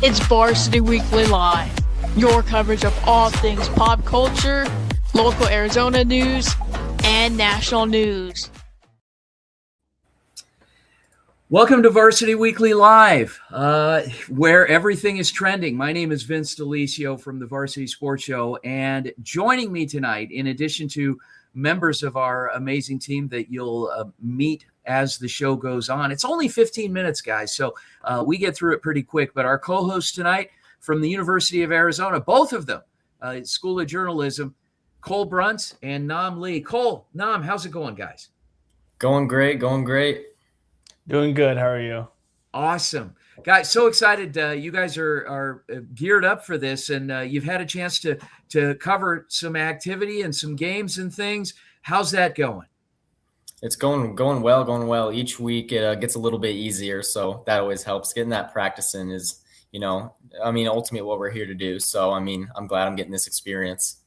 It's Varsity Weekly Live, your coverage of all things pop culture, local Arizona news, and national news. Welcome to Varsity Weekly Live, where everything is trending. My name is Vince DeLisio from the Varsity Sports Show, and joining me tonight, in addition to members of our amazing team that you'll meet as the show goes on. It's only 15 minutes, guys, so we get through it pretty quick. But our co-hosts tonight from the University of Arizona, both of them, School of Journalism, Cole Bruntz and Nam Lee. Cole, Nam, how's it going, guys? Going great. Doing good. How are you? Awesome. Guys, so excited. You guys are geared up for this, and you've had a chance to cover some activity and some games and things. How's that going? It's going well. Each week it gets a little bit easier, so that always helps. Getting that practice in is, ultimately what we're here to do. So, I'm glad I'm getting this experience.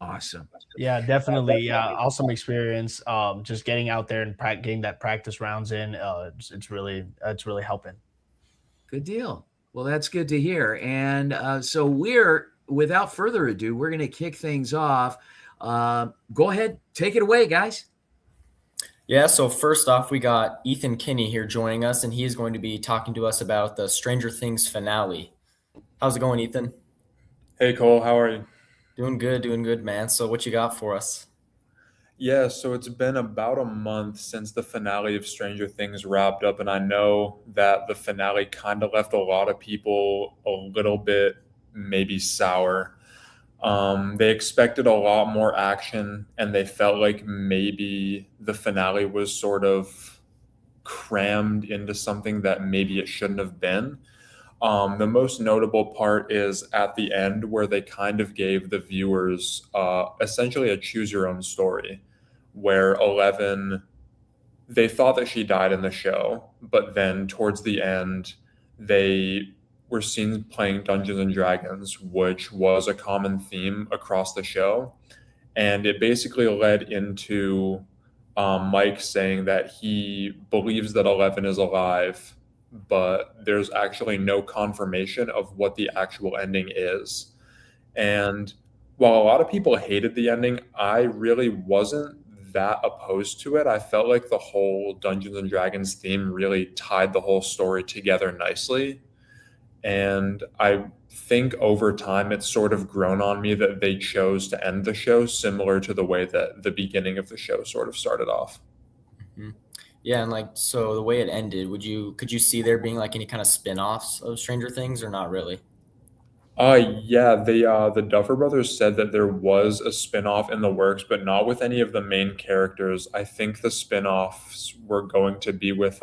Awesome. Yeah, definitely. Yeah, awesome experience. Just getting out there and getting that practice rounds in. It's really helping. Good deal. Well, that's good to hear. And so without further ado, we're going to kick things off. Go ahead, take it away, guys. Yeah, so first off, we got Ethan Kinney here joining us, and he is going to be talking to us about the Stranger Things finale. How's it going, Ethan? Hey, Cole, how are you? Doing good, man. So what you got for us? Yeah, so it's been about a month since the finale of Stranger Things wrapped up, and I know that the finale kind of left a lot of people a little bit maybe sour. They expected a lot more action, and they felt like maybe the finale was sort of crammed into something that maybe it shouldn't have been. The most notable part is at the end where they kind of gave the viewers essentially a choose your own story, where Eleven, they thought that she died in the show, but then towards the end, they were seen playing Dungeons and Dragons, which was a common theme across the show. And it basically led into Mike saying that he believes that Eleven is alive, but there's actually no confirmation of what the actual ending is. And while a lot of people hated the ending, I really wasn't that opposed to it. I felt like the whole Dungeons and Dragons theme really tied the whole story together nicely. And I think over time it's sort of grown on me that they chose to end the show similar to the way that the beginning of the show sort of started off. Mm-hmm. Yeah, and so the way it ended, could you see there being like any kind of spin-offs of Stranger Things or not really? Yeah, the Duffer Brothers said that there was a spin-off in the works, but not with any of the main characters. I think the spin-offs were going to be with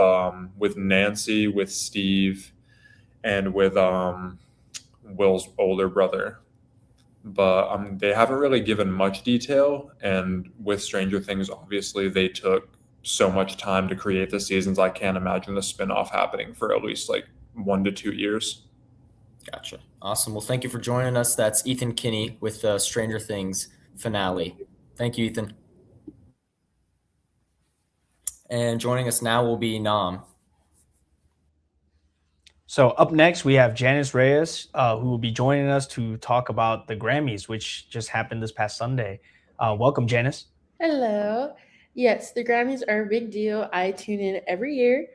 Nancy, with Steve, and with Will's older brother. But they haven't really given much detail, and with Stranger Things, obviously they took so much time to create the seasons. I can't imagine the spin-off happening for at least like 1 to 2 years. Gotcha. Awesome. Well, thank you for joining us. That's Ethan Kinney with the Stranger Things finale. Thank you, Ethan. And joining us now will be Nam. So up next, we have Janice Reyes, who will be joining us to talk about the Grammys, which just happened this past Sunday. Welcome, Janice. Hello. Yes, the Grammys are a big deal. I tune in every year.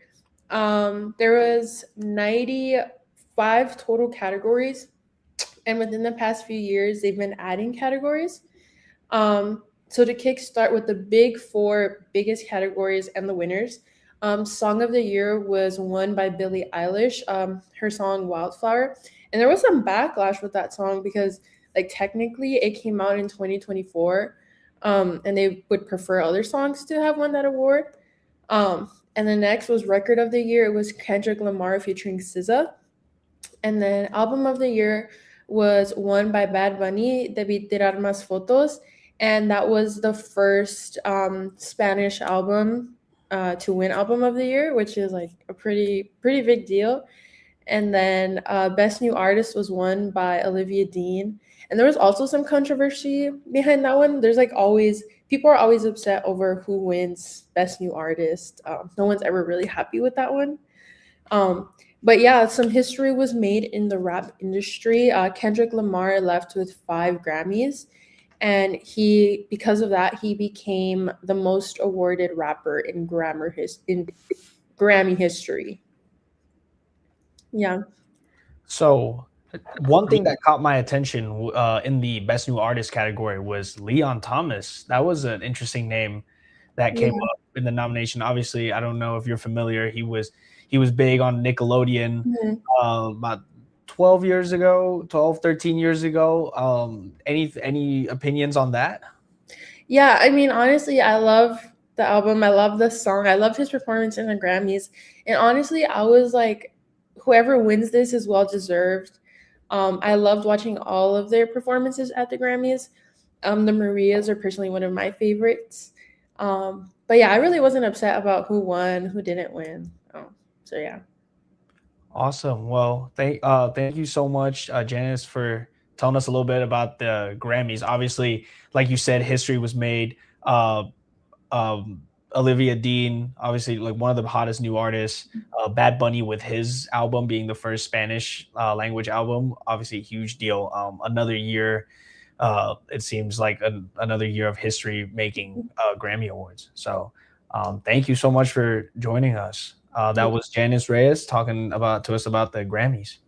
There was 95 total categories, and within the past few years, they've been adding categories. So to kickstart with the big four biggest categories and the winners, Song of the Year was won by Billie Eilish, her song Wildflower. And there was some backlash with that song because technically it came out in 2024. And they would prefer other songs to have won that award. And the next was Record of the Year. It was Kendrick Lamar featuring SZA. And then Album of the Year was won by Bad Bunny, Debí Tirar Más Fotos. And that was the first Spanish album to win Album of the Year, which is like a pretty big deal. And then Best New Artist was won by Olivia Dean. And there was also some controversy behind that one. There's people are always upset over who wins Best New Artist. No one's ever really happy with that one. But yeah, some history was made in the rap industry. Kendrick Lamar left with 5 Grammys, and because of that, he became the most awarded rapper in Grammy history. Yeah. So one thing that caught my attention in the Best New Artist category was Leon Thomas. That was an interesting name that came Yeah. up in the nomination. Obviously, I don't know if you're familiar. He was big on Nickelodeon Mhm. about 12 years ago, 12, 13 years ago. Any opinions on that? Yeah, I mean, honestly, I love the album. I love the song. I love his performance in the Grammys. And honestly, I was like, whoever wins this is well deserved. I loved watching all of their performances at the Grammys. The Marias are personally one of my favorites. But yeah, I really wasn't upset about who won, who didn't win. So yeah. Awesome. Well, thank you so much, Janice, for telling us a little bit about the Grammys. Obviously, like you said, history was made. Uh, Olivia Dean, obviously, like one of the hottest new artists. Bad Bunny with his album being the first Spanish language album, obviously a huge deal. Another year, it seems like another year of history making Grammy Awards. So, thank you so much for joining us. That was Janice Reyes talking to us about the Grammys.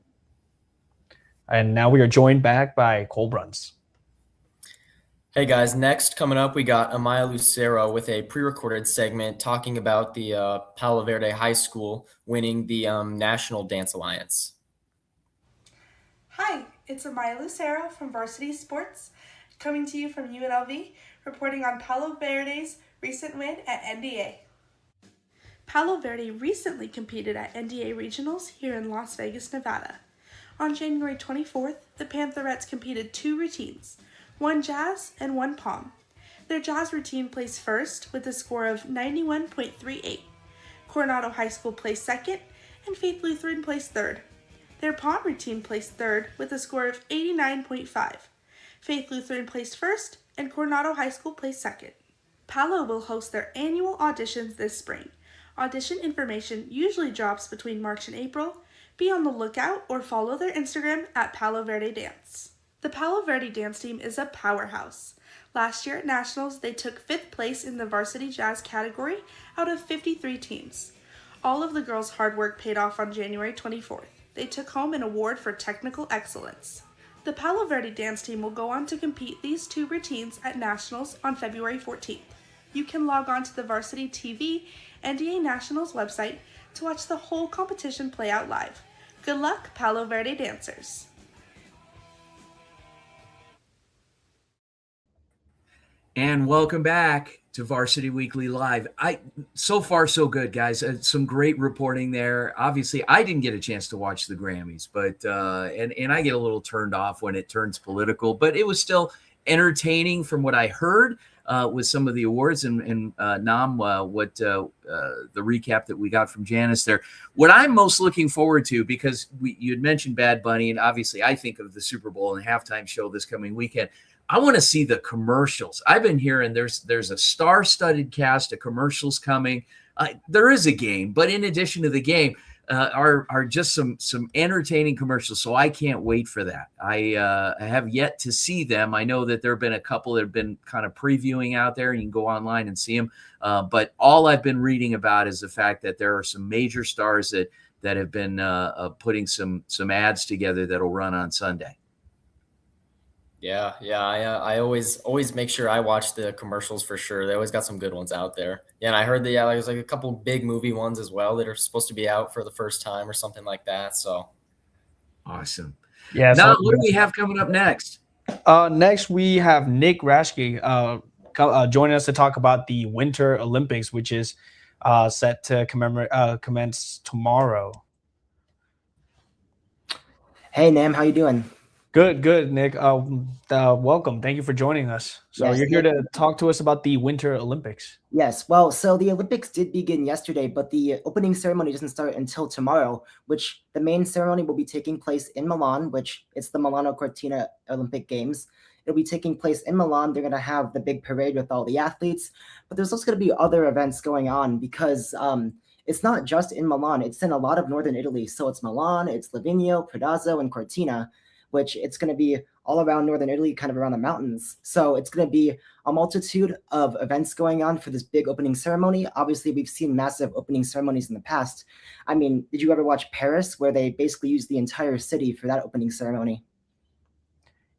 And now we are joined back by Cole Bruns. Hey guys, next coming up, we got Amaya Lucero with a pre-recorded segment talking about the Palo Verde High School winning the National Dance Alliance. Hi, it's Amaya Lucero from Varsity Sports, coming to you from UNLV, reporting on Palo Verde's recent win at NDA. Palo Verde recently competed at NDA Regionals here in Las Vegas, Nevada. On January 24th, the Pantherettes competed 2 routines, one jazz and one palm. Their jazz routine placed first with a score of 91.38. Coronado High School placed second, and Faith Lutheran placed third. Their palm routine placed third with a score of 89.5. Faith Lutheran placed first, and Coronado High School placed second. Palo will host their annual auditions this spring. Audition information usually drops between March and April. Be on the lookout or follow their Instagram at Palo Verde Dance. The Palo Verde dance team is a powerhouse. Last year at Nationals, they took 5th place in the varsity jazz category out of 53 teams. All of the girls' hard work paid off on January 24th. They took home an award for technical excellence. The Palo Verde dance team will go on to compete these 2 routines at Nationals on February 14th. You can log on to the Varsity TV NDA Nationals website to watch the whole competition play out live. Good luck, Palo Verde dancers! And welcome back to Varsity Weekly Live. So far so good, guys. Some great reporting there. Obviously, I didn't get a chance to watch the Grammys, but and I get a little turned off when it turns political, but it was still entertaining from what I heard with some of the awards and Nam, what the recap that we got from Janice there. What I'm most looking forward to, because you had mentioned Bad Bunny, and obviously I think of the Super Bowl and halftime show this coming weekend. I want to see the commercials. I've been hearing there's a star-studded cast of commercials coming. There is a game, but in addition to the game, are just some entertaining commercials. So I can't wait for that. I have yet to see them. I know that there have been a couple that have been kind of previewing out there, and you can go online and see them. But all I've been reading about is the fact that there are some major stars that have been putting some ads together that'll run on Sunday. Yeah. I always make sure I watch the commercials for sure. They always got some good ones out there. Yeah, and I heard there's like a couple big movie ones as well that are supposed to be out for the first time or something like that. So awesome. Yeah. Now, what do we have coming up next? Next, we have Nick Rashke joining us to talk about the Winter Olympics, which is set to commence tomorrow. Hey, Nam, how you doing? Good, Nick. Welcome. Thank you for joining us. So Yes, you're here to talk to us about the Winter Olympics. Yes, well, so the Olympics did begin yesterday, but the opening ceremony doesn't start until tomorrow, which the main ceremony will be taking place in Milan, which it's the Milano Cortina Olympic Games. It'll be taking place in Milan. They're going to have the big parade with all the athletes, but there's also going to be other events going on because it's not just in Milan, it's in a lot of northern Italy. So it's Milan, it's Livigno, Predazzo, and Cortina, which it's going to be all around northern Italy, kind of around the mountains. So it's going to be a multitude of events going on for this big opening ceremony. Obviously, we've seen massive opening ceremonies in the past. I mean, did you ever watch Paris, where they basically used the entire city for that opening ceremony?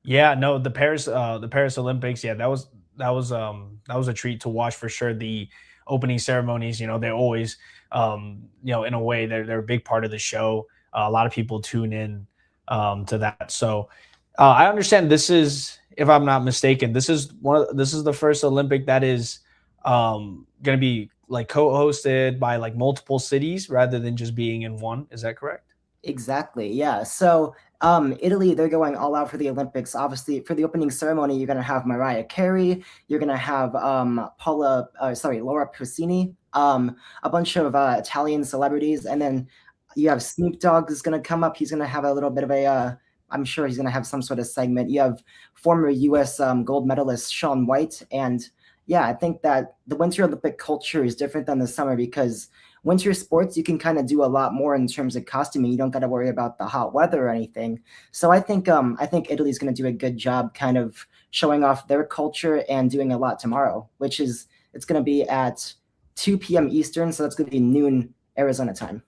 Yeah, no, the Paris Olympics, yeah, that was a treat to watch for sure. The opening ceremonies, they're always in a way they're a big part of the show. A lot of people tune in to that. So I understand this is, if I'm not mistaken, this is the first Olympic that is going to be like co-hosted by like multiple cities rather than just being in one. Is that correct? Exactly. Yeah. So Italy, they're going all out for the Olympics. Obviously, for the opening ceremony, you're going to have Mariah Carey. You're going to have Laura Pausini, a bunch of Italian celebrities, and then you have Snoop Dogg is going to come up. He's going to have a little bit of I'm sure he's going to have some sort of segment. You have former U.S. Gold medalist Shaun White, and yeah, I think that the Winter Olympic culture is different than the summer because winter sports, you can kind of do a lot more in terms of costuming. You don't got to worry about the hot weather or anything. So I think Italy's going to do a good job kind of showing off their culture and doing a lot tomorrow, it's going to be at 2 p.m. Eastern. So that's going to be noon Arizona time.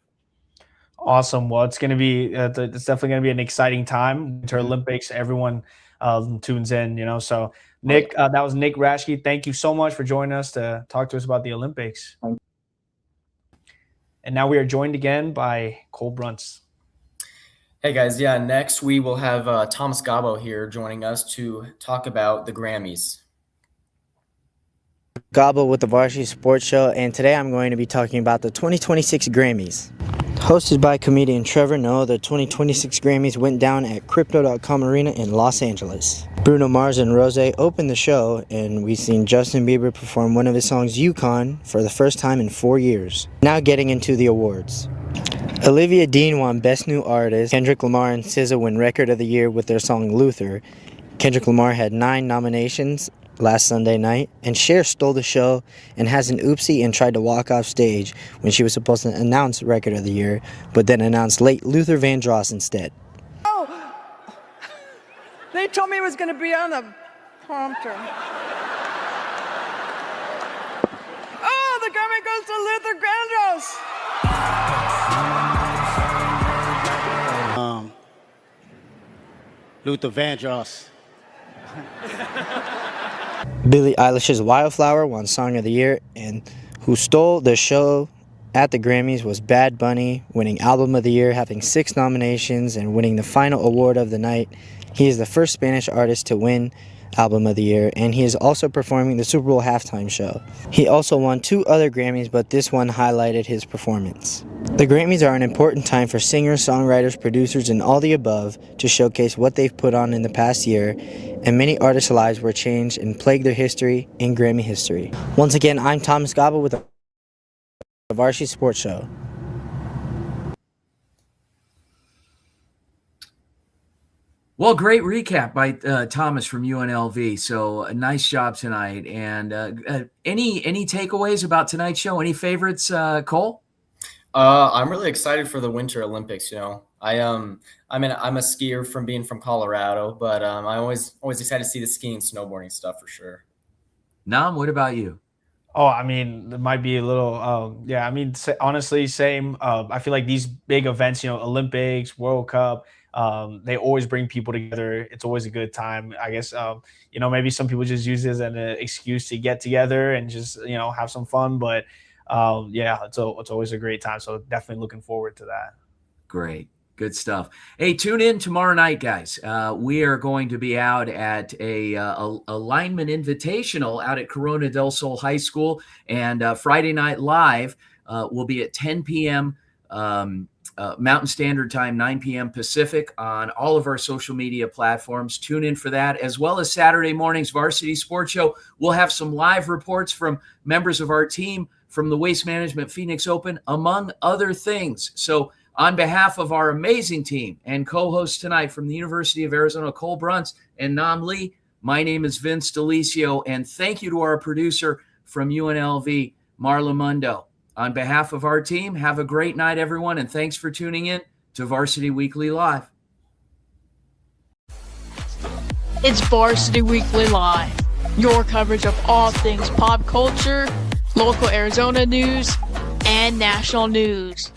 Awesome. Well, it's definitely going to be an exciting time. Winter Olympics, everyone tunes in, So Nick, that was Nick Rashke. Thank you so much for joining us to talk to us about the Olympics. And now we are joined again by Cole Bruntz. Hey guys, yeah, next we will have Thomas Gabo here joining us to talk about the Grammys. Gabo with the Varsity Sports Show, and today I'm going to be talking about the 2026 Grammys. Hosted by comedian Trevor Noah, the 2026 Grammys went down at Crypto.com Arena in Los Angeles. Bruno Mars and Rosé opened the show, and we've seen Justin Bieber perform one of his songs, Yukon, for the first time in 4 years. Now getting into the awards. Olivia Dean won Best New Artist. Kendrick Lamar and SZA win Record of the Year with their song Luther. Kendrick Lamar had 9 nominations last Sunday night, and Cher stole the show and has an oopsie and tried to walk off stage when she was supposed to announce Record of the Year, but then announced late Luther Vandross instead. Oh, they told me it was going to be on the prompter. Oh, the Grammy goes to Luther Vandross. Luther Vandross. Billie Eilish's Wildflower won Song of the Year, and who stole the show at the Grammys was Bad Bunny, winning Album of the Year, having 6 nominations and winning the final award of the night. He is the first Spanish artist to win Album of the Year, and he is also performing the Super Bowl halftime show. He also won 2 other Grammys, but this one highlighted his performance. The Grammys are an important time for singers, songwriters, producers, and all the above to showcase what they've put on in the past year, and many artists' lives were changed and plagued their history in Grammy history. Once again, I'm Thomas Gabo with the Varsity Sports Show. Well, great recap by Thomas from UNLV. So nice job tonight. And any takeaways about tonight's show? Any favorites, Cole? I'm really excited for the Winter Olympics. I'm a skier from being from Colorado, but I'm always excited to see the skiing and snowboarding stuff for sure. Nam, what about you? Oh, I mean, it might be a little, honestly, same. I feel like these big events, Olympics, World Cup, they always bring people together. It's always a good time. I guess, maybe some people just use it as an excuse to get together and just, have some fun. But it's always a great time. So definitely looking forward to that. Great. Good stuff. Hey, tune in tomorrow night, guys. We are going to be out at a lineman invitational out at Corona del Sol High School, and Friday Night Live will be at 10 p.m. Mountain Standard Time, 9 p.m. Pacific on all of our social media platforms. Tune in for that, as well as Saturday morning's Varsity Sports Show. We'll have some live reports from members of our team from the Waste Management Phoenix Open, among other things. So on behalf of our amazing team and co-host tonight from the University of Arizona, Cole Bruntz and Nam Lee, my name is Vince Delicio, and thank you to our producer from UNLV, Marla Mundo. On behalf of our team, have a great night, everyone, and thanks for tuning in to Varsity Weekly Live. It's Varsity Weekly Live, your coverage of all things pop culture, local Arizona news, and national news.